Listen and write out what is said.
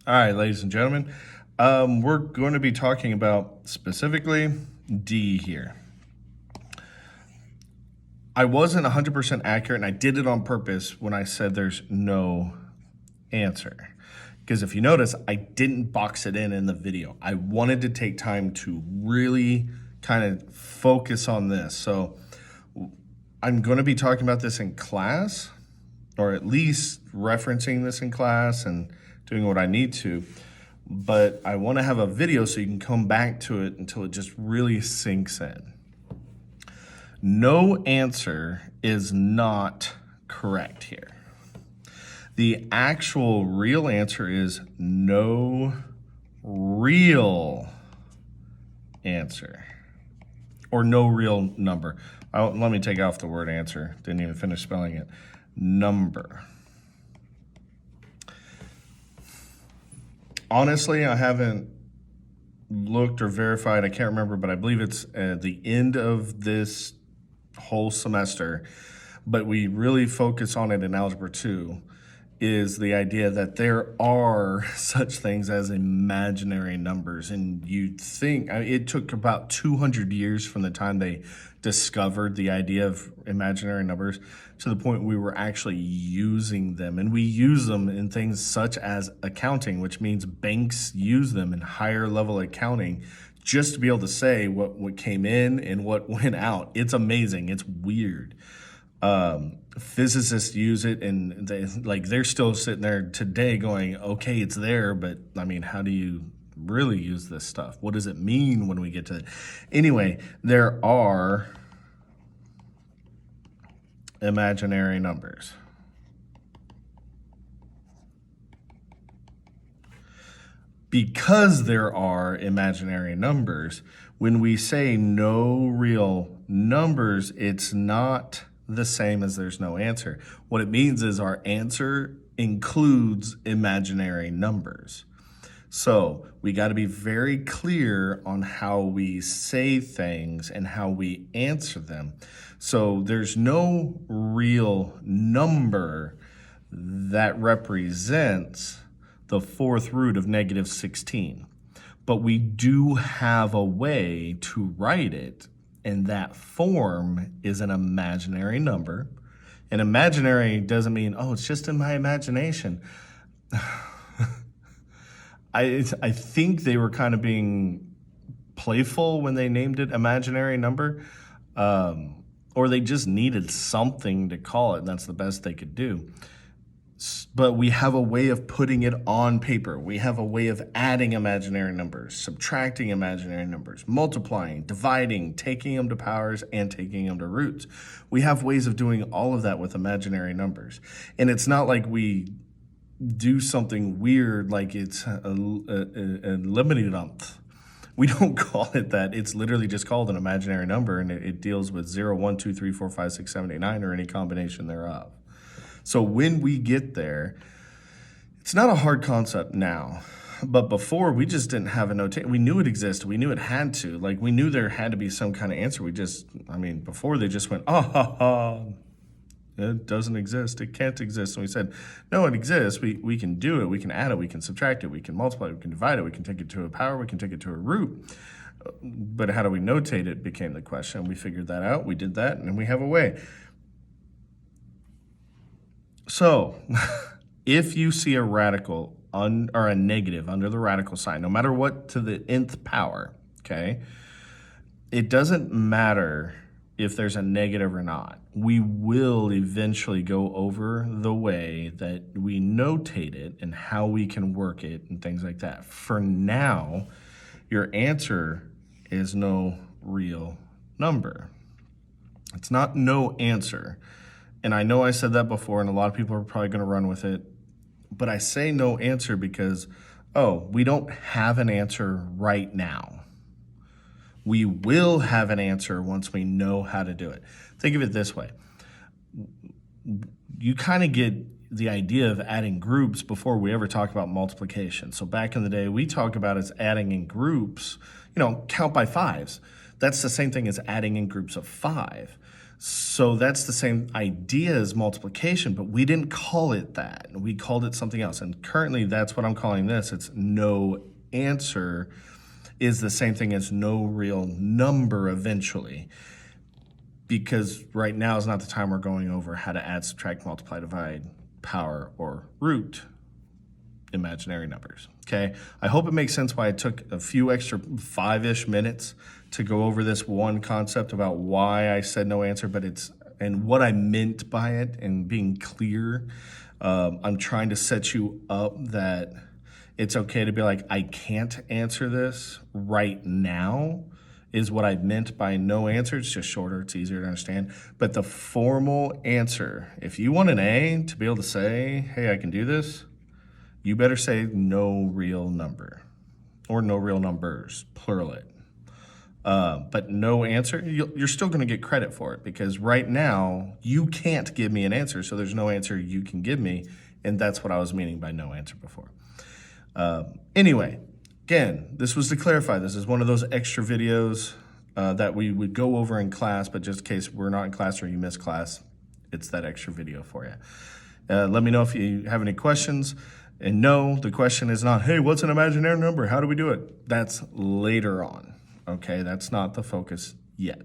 All right, ladies and gentlemen, we're going to be talking about specifically D here. I wasn't 100% accurate, and I did it on purpose when I said there's no answer. Because if you notice, I didn't box it in the video. I wanted to take time to really kind of focus on this. So I'm going to be talking about this in class, or at least referencing this in class and doing what I need to. But I want to have a video so you can come back to it until it just really sinks in. No answer is not correct here. The actual real answer is no real answer, or no real number. Let me take off the word answer. Didn't even finish spelling it. Number. Honestly, I haven't looked or verified. I can't remember, but I believe it's the end of this whole semester. But we really focus on it in Algebra 2, is the idea that there are such things as imaginary numbers. And you'd think, it took about 200 years from the time they discovered the idea of imaginary numbers to the point we were actually using them. And we use them in things such as accounting, which means banks use them in higher level accounting just to be able to say what came in and what went out. It's amazing. It's weird. Physicists use it, and they're still sitting there today going, okay, it's there, but I mean, how do you really use this stuff? What does it mean when we get to it? Anyway, there are imaginary numbers. Because there are imaginary numbers, when we say no real numbers, it's not the same as there's no answer. What it means is our answer includes imaginary numbers. So we got to be very clear on how we say things and how we answer them. So there's no real number that represents the fourth root of negative 16. But we do have a way to write it, and that form is an imaginary number. And imaginary doesn't mean, oh, it's just in my imagination. I think they were kind of being playful when they named it imaginary number, or they just needed something to call it, and that's the best they could do. But we have a way of putting it on paper. We have a way of adding imaginary numbers, subtracting imaginary numbers, multiplying, dividing, taking them to powers, and taking them to roots. We have ways of doing all of that with imaginary numbers. And it's not like we do something weird like it's a limited umph. We don't call it that. It's literally just called an imaginary number, and it deals with 0, 1, 2, 3, 4, 5, 6, 7, 8, 9, or any combination thereof. So when we get there, it's not a hard concept now. But before, we just didn't have a notation. We knew it existed. We knew it had to. Like, we knew there had to be some kind of answer. Before they just went, it doesn't exist. It can't exist. And we said, no, it exists. We can do it. We can add it. We can subtract it. We can multiply it. We can divide it. We can take it to a power. We can take it to a root. But how do we notate it became the question. We figured that out. We did that, and we have a way. So, if you see a radical or a negative under the radical sign, no matter what to the nth power, okay, it doesn't matter if there's a negative or not. We will eventually go over the way that we notate it and how we can work it and things like that. For now, your answer is no real number. It's not no answer. And I know I said that before, and a lot of people are probably going to run with it. But I say no answer because, we don't have an answer right now. We will have an answer once we know how to do it. Think of it this way. You kind of get the idea of adding groups before we ever talk about multiplication. So back in the day, we talk about as adding in groups, count by fives. That's the same thing as adding in groups of 5. So that's the same idea as multiplication, but we didn't call it that. We called it something else. And currently that's what I'm calling this. It's no answer is the same thing as no real number eventually. Because right now is not the time we're going over how to add, subtract, multiply, divide, power, or root imaginary numbers, okay? I hope it makes sense why I took a few extra 5-ish minutes to go over this one concept about why I said no answer, but and what I meant by it and being clear. I'm trying to set you up that it's okay to be like, I can't answer this right now, is what I meant by no answer. It's just shorter, it's easier to understand. But the formal answer, if you want an A to be able to say, hey, I can do this, you better say no real number or no real numbers, plural it. But no answer, you're still going to get credit for it because right now you can't give me an answer, so there's no answer you can give me, and that's what I was meaning by no answer before. Anyway, again, this was to clarify. This is one of those extra videos that we would go over in class, but just in case we're not in class or you miss class, it's that extra video for you. Let me know if you have any questions. And no, the question is not, hey, what's an imaginary number? How do we do it? That's later on, okay? That's not the focus yet.